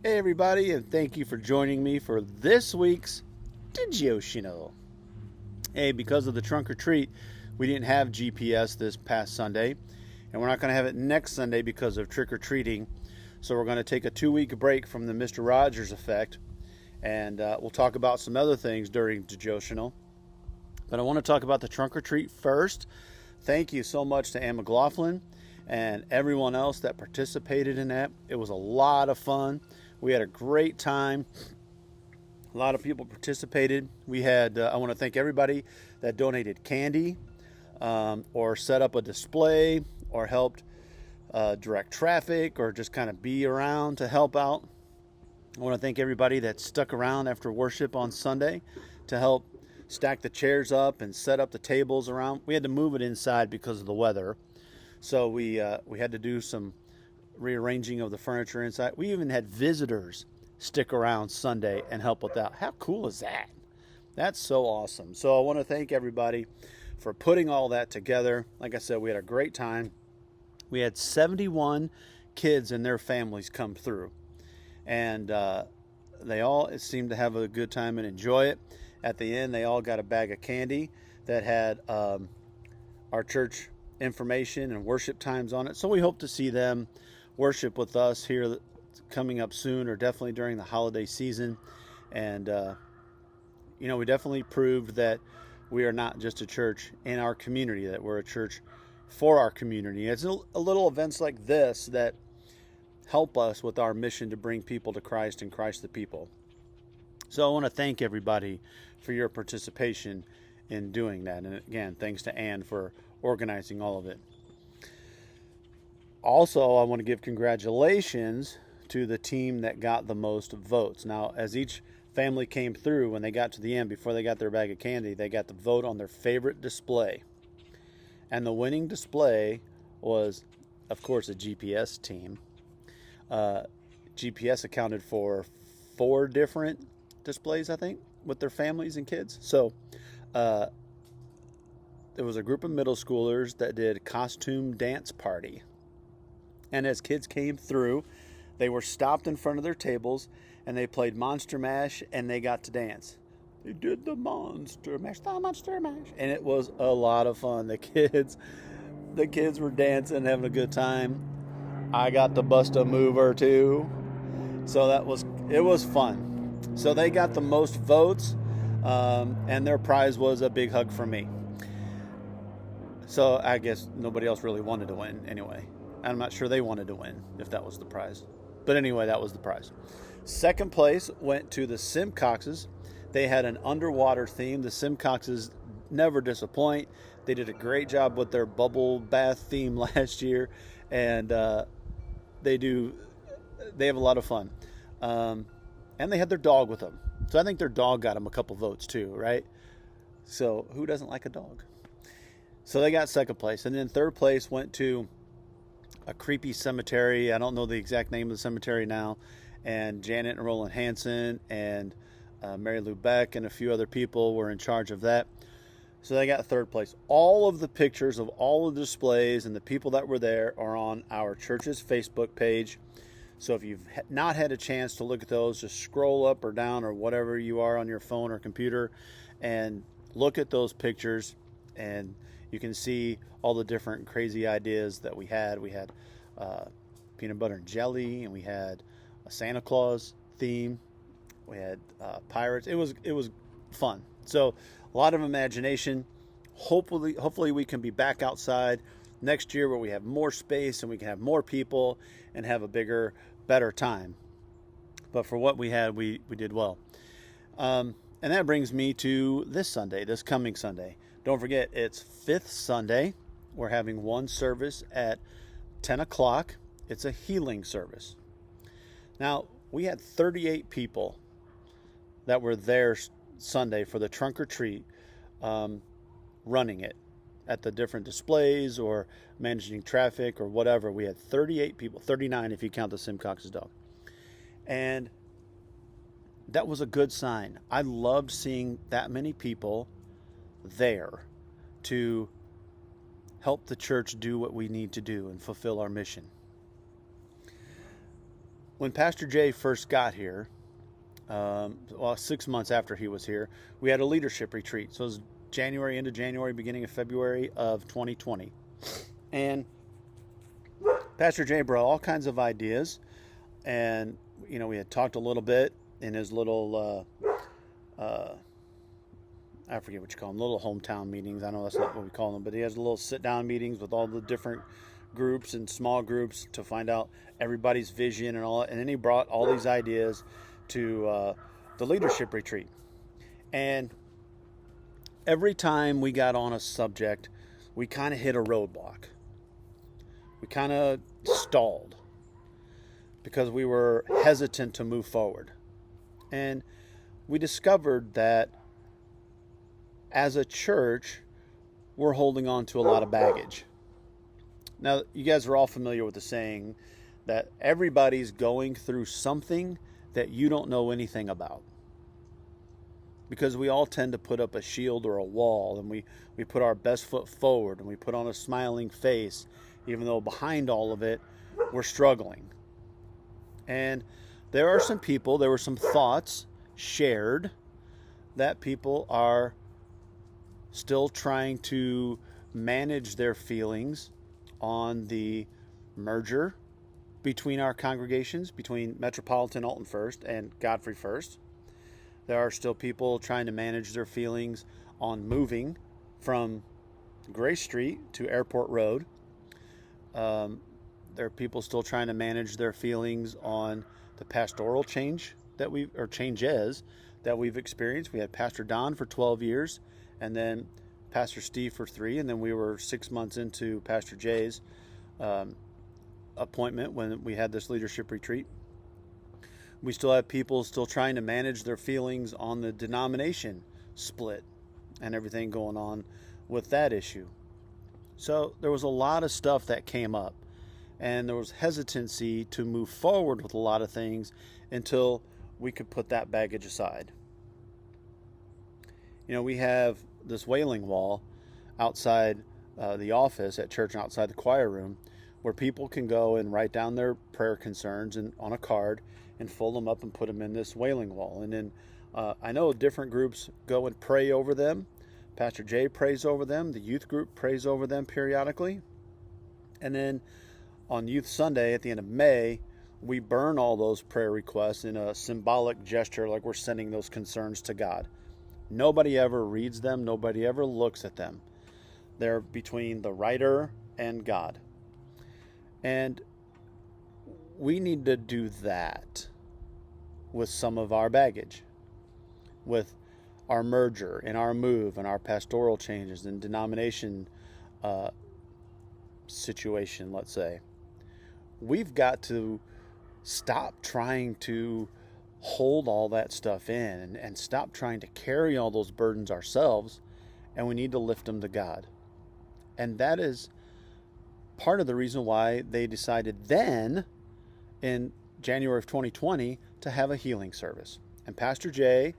Hey everybody, and thank you for joining me for this week's De-JOE-tional. Hey, because of the trunk or treat, we didn't have GPS this past Sunday, and we're not going to have it next Sunday because of trick or treating. So we're going to take a 2-week break from the Mr. Rogers effect, and we'll talk about some other things during De-JOE-tional. But I want to talk about the trunk or treat first. Thank you so much to Ann McLaughlin and everyone else that participated in that. It was a lot of fun. We had a great time. A lot of people participated. We had, I want to thank everybody that donated candy or set up a display or helped direct traffic or just kind of be around to help out. I want to thank everybody that stuck around after worship on Sunday to help stack the chairs up and set up the tables around. We had to move it inside because of the weather. So we had to do some rearranging of the furniture inside. We even had visitors stick around Sunday and help with that. How cool is that? That's so awesome. So I want to thank everybody for putting all that together. Like I said, we had a great time. We had 71 kids and their families come through. And they all seemed to have a good time and enjoy it. At the end, they all got a bag of candy that had our church information and worship times on it. So we hope to see them worship with us here coming up soon, or definitely during the holiday season. And we definitely proved that we are not just a church in our community, that we're a church for our community. It's a little events like this that help us with our mission to bring people to Christ and Christ the people. So I want to thank everybody for your participation in doing that. And again, thanks to Ann for organizing all of it. Also, I want to give congratulations to the team that got the most votes. Now, as each family came through, when they got to the end, before they got their bag of candy, they got to vote on their favorite display. And the winning display was, of course, a GPS team. GPS accounted for 4 different displays, I think, with their families and kids. So there was a group of middle schoolers that did costume dance party. And as kids came through, they were stopped in front of their tables and they played Monster Mash and they got to dance. They did the Monster Mash, and it was a lot of fun. The kids were dancing, having a good time. I got to bust a move or two. So it was fun. So they got the most votes, and their prize was a big hug from me. So I guess nobody else really wanted to win anyway. I'm not sure they wanted to win if that was the prize. But anyway, that was the prize. Second place went to the Simcoxes. They had an underwater theme. The Simcoxes never disappoint. They did a great job with their bubble bath theme last year. And they have a lot of fun. And they had their dog with them. So I think their dog got them a couple votes too, right? So who doesn't like a dog? So they got second place. And then third place went to a creepy cemetery. I don't know the exact name of the cemetery now. And Janet and Roland Hansen and Mary Lou Beck and a few other people were in charge of that. So they got third place. All of the pictures of all of the displays and the people that were there are on our church's Facebook page. So if you've not had a chance to look at those, just scroll up or down or whatever you are on your phone or computer and look at those pictures, and you can see all the different crazy ideas that we had. We had peanut butter and jelly, and we had a Santa Claus theme. We had pirates. It was fun. So a lot of imagination. Hopefully we can be back outside next year where we have more space and we can have more people and have a bigger, better time. But for what we had, we did well. And that brings me to this coming Sunday. Don't forget, it's 5th Sunday. We're having one service at 10 o'clock. It's a healing service. Now, we had 38 people that were there Sunday for the trunk or treat, running it at the different displays or managing traffic or whatever. We had 38 people, 39 if you count the Simcox's dog. And that was a good sign. I loved seeing that many people there to help the church do what we need to do and fulfill our mission. When Pastor Jay first got here, 6 months after he was here, we had a leadership retreat. So it was January, end of January, beginning of February of 2020. And Pastor Jay brought all kinds of ideas. And, we had talked a little bit in his little, I forget what you call them, little hometown meetings. I know that's not what we call them, but he has little sit-down meetings with all the different groups and small groups to find out everybody's vision and all. And then he brought all these ideas to the leadership retreat. And every time we got on a subject, we kind of hit a roadblock. We kind of stalled because we were hesitant to move forward. And we discovered that as a church, we're holding on to a lot of baggage. Now, you guys are all familiar with the saying that everybody's going through something that you don't know anything about. Because we all tend to put up a shield or a wall, and we put our best foot forward, and we put on a smiling face, even though behind all of it, we're struggling. And there were some thoughts shared that people are still trying to manage their feelings on the merger between our congregations, between Metropolitan Alton First and Godfrey First. There are still people trying to manage their feelings on moving from Gray Street to Airport Road. There are people still trying to manage their feelings on the pastoral changes that we've experienced. We had Pastor Don for 12 years, and then Pastor Steve for 3, and then we were 6 months into Pastor Jay's appointment when we had this leadership retreat. We still have people still trying to manage their feelings on the denomination split and everything going on with that issue. So there was a lot of stuff that came up, and there was hesitancy to move forward with a lot of things until we could put that baggage aside. We have this wailing wall outside the office at church and outside the choir room where people can go and write down their prayer concerns and on a card and fold them up and put them in this wailing wall. And then I know different groups go and pray over them. Pastor Jay prays over them. The youth group prays over them periodically. And then on Youth Sunday at the end of May, we burn all those prayer requests in a symbolic gesture like we're sending those concerns to God. Nobody ever reads them. Nobody ever looks at them. They're between the writer and God. And we need to do that with some of our baggage, with our merger and our move and our pastoral changes and denomination situation, let's say. We've got to stop trying to hold all that stuff in and stop trying to carry all those burdens ourselves, and we need to lift them to God. And that is part of the reason why they decided then in January of 2020 to have a healing service. And Pastor Jay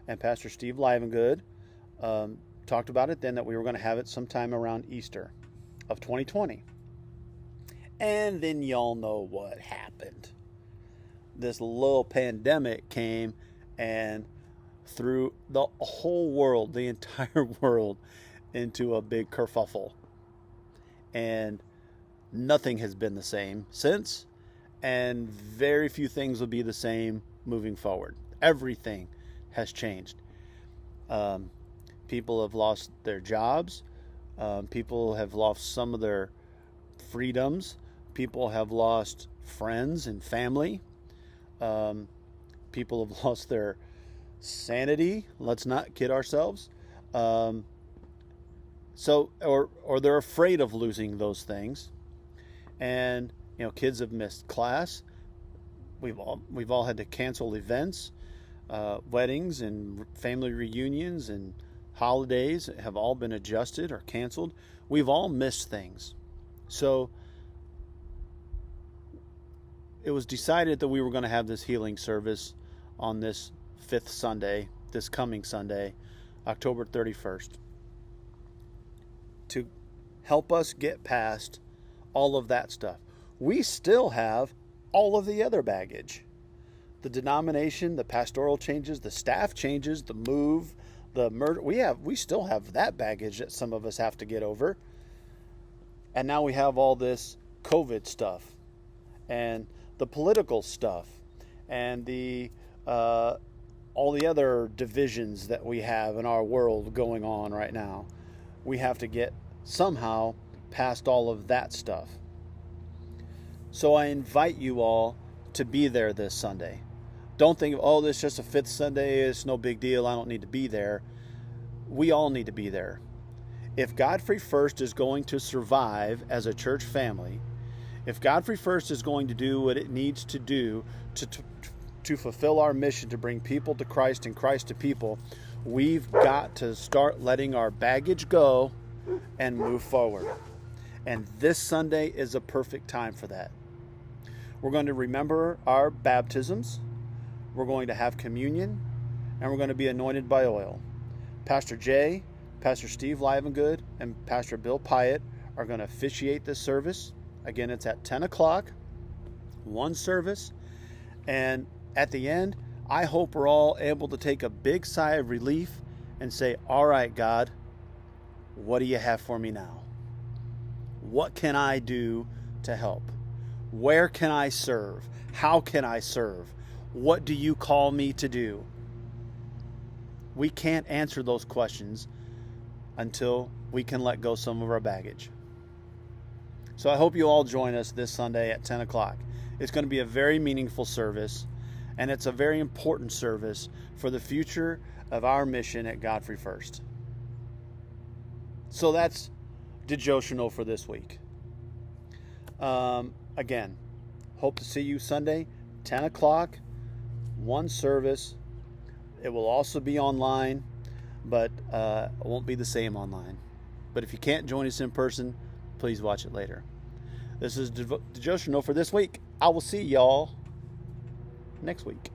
and Pastor Steve Livengood talked about it then, that we were going to have it sometime around Easter of 2020. And then y'all know what happened. This little pandemic came and threw the whole world, the entire world, into a big kerfuffle. And nothing has been the same since, and very few things will be the same moving forward. Everything has changed. People have lost their jobs. People have lost some of their freedoms. People have lost friends and family. People have lost their sanity. Let's not kid ourselves. Or they're afraid of losing those things. And kids have missed class. We've all had to cancel events, weddings and family reunions and holidays have all been adjusted or canceled. We've all missed things. So it was decided that we were going to have this healing service on this 5th Sunday, this coming Sunday, October 31st, to help us get past all of that stuff. We still have all of the other baggage. The denomination, the pastoral changes, the staff changes, the move, the murder. We still have that baggage that some of us have to get over. And now we have all this COVID stuff and the political stuff and the all the other divisions that we have in our world going on right now. We have to get somehow past all of that stuff. So I invite you all to be there this Sunday. Don't think, oh, this is just a fifth Sunday. It's no big deal. I don't need to be there. We all need to be there. If Godfrey First is going to survive as a church family, if Godfrey First is going to do what it needs to do to fulfill our mission to bring people to Christ and Christ to people, we've got to start letting our baggage go and move forward. And this Sunday is a perfect time for that. We're going to remember our baptisms. We're going to have communion, and we're going to be anointed by oil. Pastor Jay, Pastor Steve Livengood, and Pastor Bill Pyatt are going to officiate this service. Again, it's at 10 o'clock, one service. And at the end, I hope we're all able to take a big sigh of relief and say, all right, God, what do you have for me now? What can I do to help? Where can I serve? How can I serve? What do you call me to do? We can't answer those questions until we can let go some of our baggage. So I hope you all join us this Sunday at 10 o'clock. It's going to be a very meaningful service, and it's a very important service for the future of our mission at Godfrey First. So that's De-JOE-tional for this week. Again, hope to see you Sunday, 10 o'clock, one service. It will also be online, but it won't be the same online. But if you can't join us in person, please watch it later. This is De-JOE-tional for this week. I will see y'all next week.